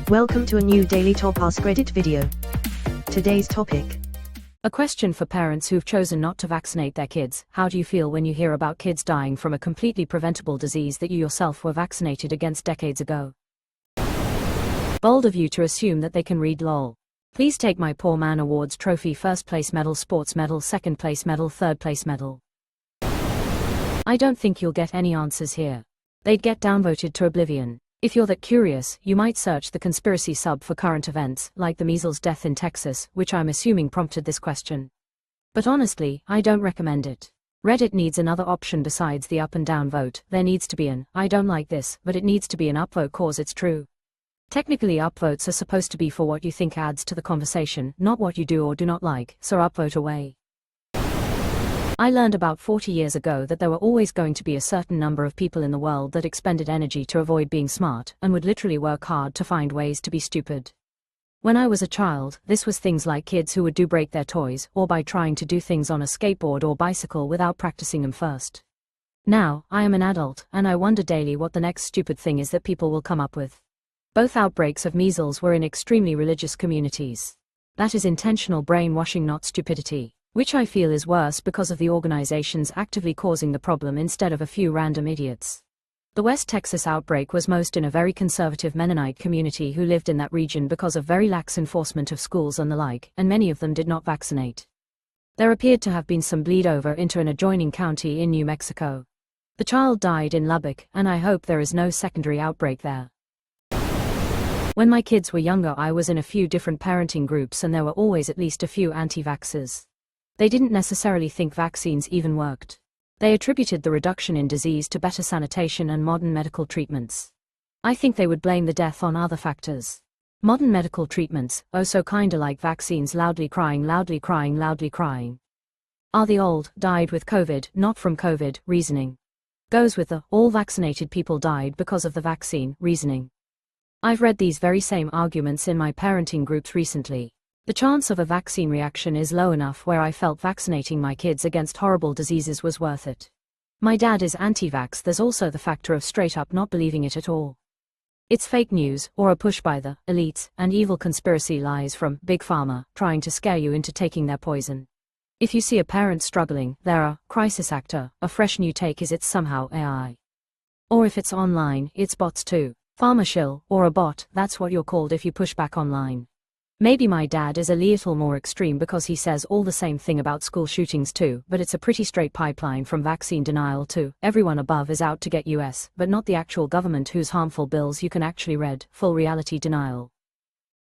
Welcome to a new Daily Top Askreddit video. Today's topic. A question for parents who've chosen not to vaccinate their kids. How do you feel when you hear about kids dying from a completely preventable disease that you yourself were vaccinated against decades ago? Bold of you to assume that they can read lol. Please take my poor man awards trophy: first place medal, sports medal, second place medal, third place medal. I don't think you'll get any answers here. They'd get downvoted to oblivion. If you're that curious, you might search the conspiracy sub for current events, like the measles death in Texas, which I'm assuming prompted this question. But honestly, I don't recommend it. Reddit needs another option besides the up and down vote. There needs to be an "I don't like this, but it needs to be an upvote cause it's true." Technically, upvotes are supposed to be for what you think adds to the conversation, not what you do or do not like, so upvote away. I learned about 40 years ago that there were always going to be a certain number of people in the world that expended energy to avoid being smart, and would literally work hard to find ways to be stupid. When I was a child, this was things like kids who would break their toys, or by trying to do things on a skateboard or bicycle without practicing them first. Now, I am an adult, and I wonder daily what the next stupid thing is that people will come up with. Both outbreaks of measles were in extremely religious communities. That is intentional brainwashing, not stupidity. Which I feel is worse because of the organizations actively causing the problem instead of a few random idiots. The West Texas outbreak was most in a very conservative Mennonite community who lived in that region because of very lax enforcement of schools and the like, and many of them did not vaccinate. There appeared to have been some bleed over into an adjoining county in New Mexico. The child died in Lubbock, and I hope there is no secondary outbreak there. When my kids were younger, I was in a few different parenting groups, and there were always at least a few anti-vaxxers. They didn't necessarily think vaccines even worked. They attributed the reduction in disease to better sanitation and modern medical treatments. I think they would blame the death on other factors. Modern medical treatments, oh so kinda like vaccines, loudly crying, loudly crying, loudly crying. Are the old, died with COVID, not from COVID, reasoning. Goes with the, all vaccinated people died because of the vaccine, reasoning. I've read these very same arguments in my parenting groups recently. The chance of a vaccine reaction is low enough where I felt vaccinating my kids against horrible diseases was worth it. My dad is anti-vax. There's also the factor of straight up not believing it at all. It's fake news, or a push by the elites, and evil conspiracy lies from Big Pharma, trying to scare you into taking their poison. If you see a parent struggling, they're a crisis actor. A fresh new take is it's somehow AI. Or if it's online, it's bots too. Pharma shill, or a bot, that's what you're called if you push back online. Maybe my dad is a little more extreme because he says all the same thing about school shootings too, but it's a pretty straight pipeline from vaccine denial to everyone above is out to get US, but not the actual government whose harmful bills you can actually read, full reality denial.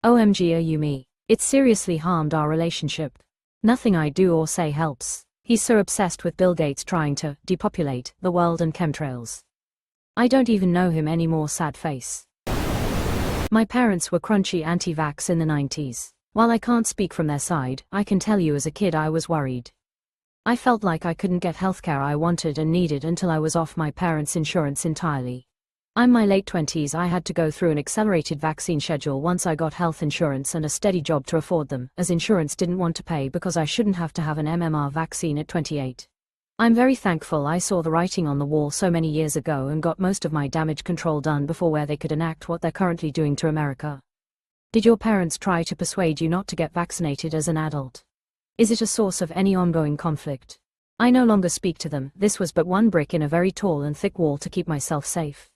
OMG, are you me? It's seriously harmed our relationship. Nothing I do or say helps. He's so obsessed with Bill Gates trying to depopulate the world and chemtrails. I don't even know him anymore, sad face. My parents were crunchy anti-vax in the 90s. While I can't speak from their side, I can tell you as a kid I was worried. I felt like I couldn't get healthcare I wanted and needed until I was off my parents' insurance entirely. I'm my late 20s. I had to go through an accelerated vaccine schedule once I got health insurance and a steady job to afford them, as insurance didn't want to pay because I shouldn't have to have an MMR vaccine at 28. I'm very thankful I saw the writing on the wall so many years ago and got most of my damage control done before where they could enact what they're currently doing to America. Did your parents try to persuade you not to get vaccinated as an adult? Is it a source of any ongoing conflict? I no longer speak to them. This was but one brick in a very tall and thick wall to keep myself safe.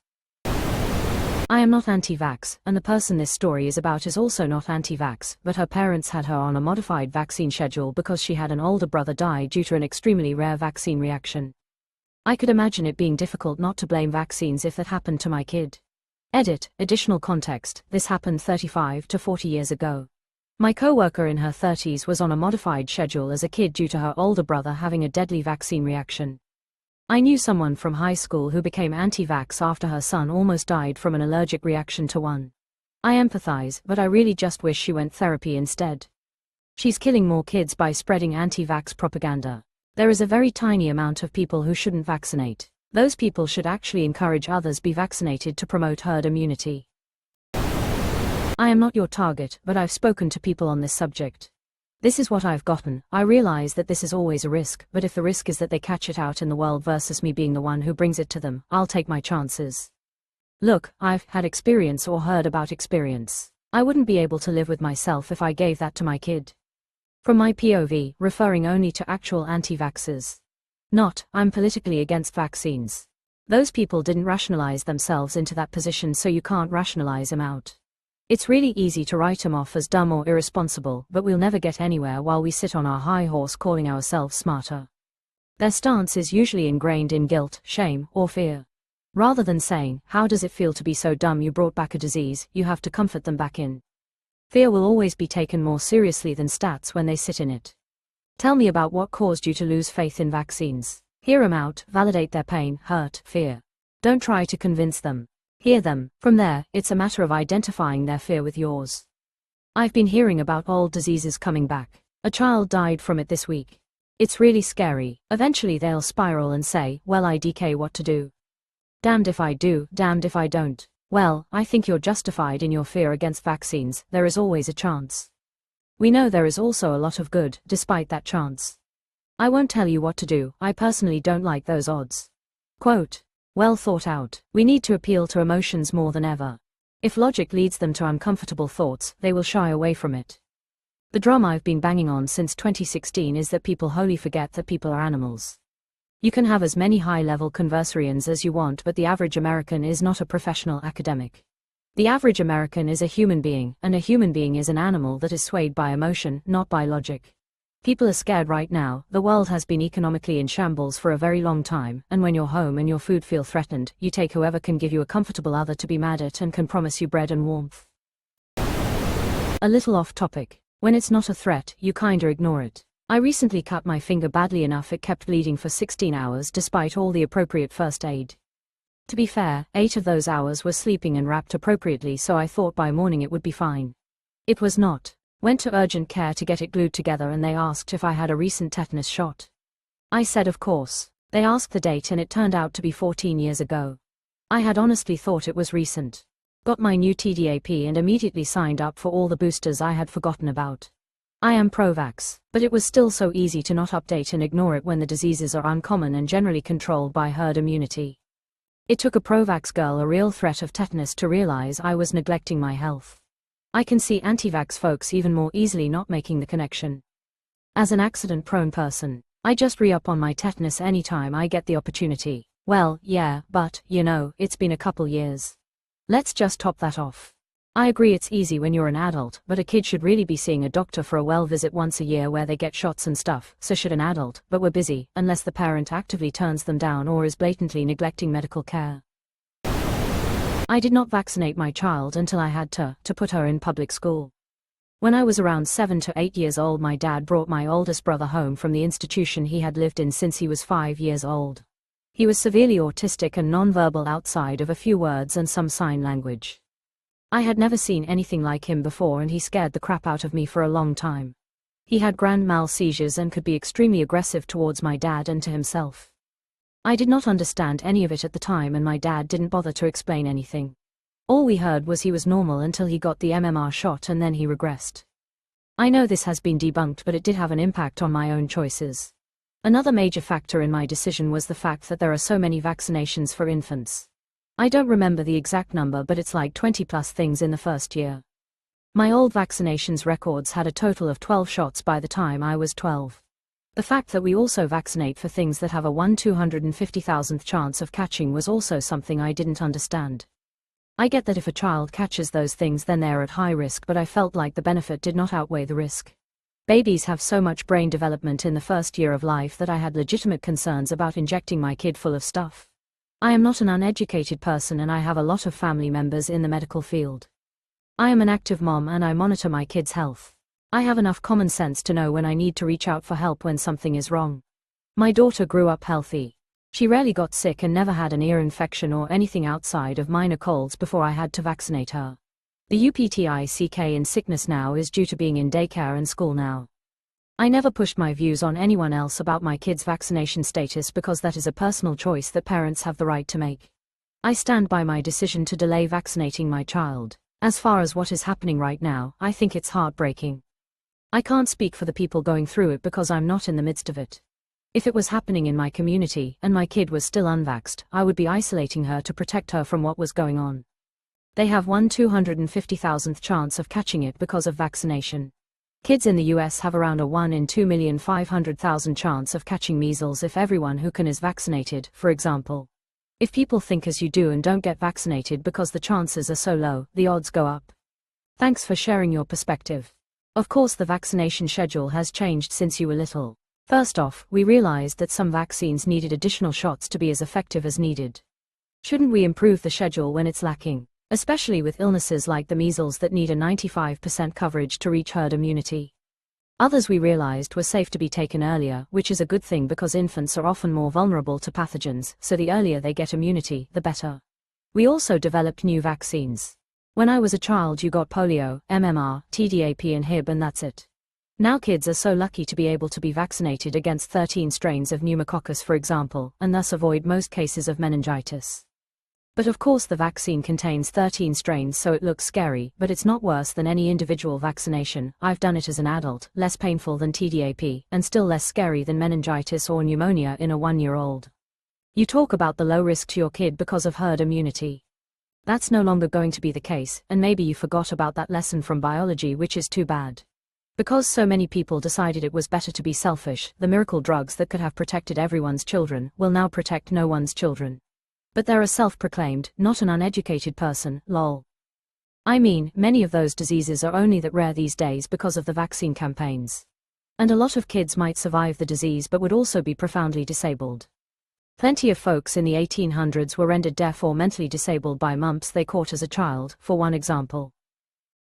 I am not anti-vax, and the person this story is about is also not anti-vax, but her parents had her on a modified vaccine schedule because she had an older brother die due to an extremely rare vaccine reaction. I could imagine it being difficult not to blame vaccines if that happened to my kid. Edit, additional context, this happened 35 to 40 years ago. My coworker in her 30s was on a modified schedule as a kid due to her older brother having a deadly vaccine reaction. I knew someone from high school who became anti-vax after her son almost died from an allergic reaction to one. I empathize, but I really just wish she went therapy instead. She's killing more kids by spreading anti-vax propaganda. There is a very tiny amount of people who shouldn't vaccinate. Those people should actually encourage others be vaccinated to promote herd immunity. I am not your target, but I've spoken to people on this subject. This is what I've gotten. I realize that this is always a risk, but if the risk is that they catch it out in the world versus me being the one who brings it to them, I'll take my chances. Look, I've had experience or heard about experience. I wouldn't be able to live with myself if I gave that to my kid. From my POV, referring only to actual anti-vaxxers. Not, I'm politically against vaccines. Those people didn't rationalize themselves into that position, so you can't rationalize them out. It's really easy to write them off as dumb or irresponsible, but we'll never get anywhere while we sit on our high horse calling ourselves smarter. Their stance is usually ingrained in guilt, shame, or fear. Rather than saying, how does it feel to be so dumb you brought back a disease, you have to comfort them back in. Fear will always be taken more seriously than stats when they sit in it. Tell me about what caused you to lose faith in vaccines. Hear them out, validate their pain, hurt, fear. Don't try to convince them. Hear them. From there, it's a matter of identifying their fear with yours. I've been hearing about old diseases coming back. A child died from it this week. It's really scary. Eventually they'll spiral and say, well, IDK, what to do? Damned if I do, damned if I don't. Well, I think you're justified in your fear against vaccines. There is always a chance. We know there is also a lot of good, despite that chance. I won't tell you what to do. I personally don't like those odds. Quote, well thought out. We need to appeal to emotions more than ever. If logic leads them to uncomfortable thoughts, they will shy away from it. The drum I've been banging on since 2016 is that people wholly forget that people are animals. You can have as many high-level conversarians as you want, but the average American is not a professional academic. The average American is a human being, and a human being is an animal that is swayed by emotion, not by logic. People are scared right now. The world has been economically in shambles for a very long time, and when your home and your food feel threatened, you take whoever can give you a comfortable other to be mad at and can promise you bread and warmth. A little off topic. When it's not a threat, you kinda ignore it. I recently cut my finger badly enough it kept bleeding for 16 hours despite all the appropriate first aid. To be fair, 8 of those hours were sleeping and wrapped appropriately, so I thought by morning it would be fine. It was not. Went to urgent care to get it glued together and they asked if I had a recent tetanus shot. I said of course. They asked the date and it turned out to be 14 years ago. I had honestly thought it was recent. Got my new TDAP and immediately signed up for all the boosters I had forgotten about. I am pro-vax, but it was still so easy to not update and ignore it when the diseases are uncommon and generally controlled by herd immunity. It took a pro-vax girl a real threat of tetanus to realize I was neglecting my health. I can see anti-vax folks even more easily not making the connection. As an accident-prone person, I just re-up on my tetanus anytime I get the opportunity. Well, yeah, but, it's been a couple years. Let's just top that off. I agree it's easy when you're an adult, but a kid should really be seeing a doctor for a well visit once a year where they get shots and stuff, so should an adult, but we're busy, unless the parent actively turns them down or is blatantly neglecting medical care. I did not vaccinate my child until I had to put her in public school. When I was around 7 to 8 years old, my dad brought my oldest brother home from the institution he had lived in since he was 5 years old. He was severely autistic and nonverbal outside of a few words and some sign language. I had never seen anything like him before and he scared the crap out of me for a long time. He had grand mal seizures and could be extremely aggressive towards my dad and to himself. I did not understand any of it at the time and my dad didn't bother to explain anything. All we heard was he was normal until he got the MMR shot and then he regressed. I know this has been debunked, but it did have an impact on my own choices. Another major factor in my decision was the fact that there are so many vaccinations for infants. I don't remember the exact number, but it's like 20 plus things in the first year. My old vaccinations records had a total of 12 shots by the time I was 12. The fact that we also vaccinate for things that have a 1/250,000th chance of catching was also something I didn't understand. I get that if a child catches those things then they're at high risk, but I felt like the benefit did not outweigh the risk. Babies have so much brain development in the first year of life that I had legitimate concerns about injecting my kid full of stuff. I am not an uneducated person and I have a lot of family members in the medical field. I am an active mom and I monitor my kids' health. I have enough common sense to know when I need to reach out for help when something is wrong. My daughter grew up healthy. She rarely got sick and never had an ear infection or anything outside of minor colds before I had to vaccinate her. The uptick in sickness now is due to being in daycare and school now. I never pushed my views on anyone else about my kids' vaccination status because that is a personal choice that parents have the right to make. I stand by my decision to delay vaccinating my child. As far as what is happening right now, I think it's heartbreaking. I can't speak for the people going through it because I'm not in the midst of it. If it was happening in my community and my kid was still unvaxxed, I would be isolating her to protect her from what was going on. They have 1/250,000th chance of catching it because of vaccination. Kids in the US have around a 1 in 2,500,000 chance of catching measles if everyone who can is vaccinated, for example. If people think as you do and don't get vaccinated because the chances are so low, the odds go up. Thanks for sharing your perspective. Of course, the vaccination schedule has changed since you were little. First off, we realized that some vaccines needed additional shots to be as effective as needed. Shouldn't we improve the schedule when it's lacking? Especially with illnesses like the measles that need a 95% coverage to reach herd immunity. Others we realized were safe to be taken earlier, which is a good thing because infants are often more vulnerable to pathogens, so the earlier they get immunity, the better. We also developed new vaccines. When I was a child you got polio, MMR, TDAP and Hib and that's it. Now kids are so lucky to be able to be vaccinated against 13 strains of pneumococcus for example, and thus avoid most cases of meningitis. But of course the vaccine contains 13 strains so it looks scary, but it's not worse than any individual vaccination. I've done it as an adult, less painful than TDAP, and still less scary than meningitis or pneumonia in a 1-year-old. You talk about the low risk to your kid because of herd immunity. That's no longer going to be the case, and maybe you forgot about that lesson from biology, which is too bad. Because so many people decided it was better to be selfish, the miracle drugs that could have protected everyone's children will now protect no one's children. But they're a self-proclaimed, not an uneducated person, lol. I mean, many of those diseases are only that rare these days because of the vaccine campaigns. And a lot of kids might survive the disease but would also be profoundly disabled. Plenty of folks in the 1800s were rendered deaf or mentally disabled by mumps they caught as a child, for one example.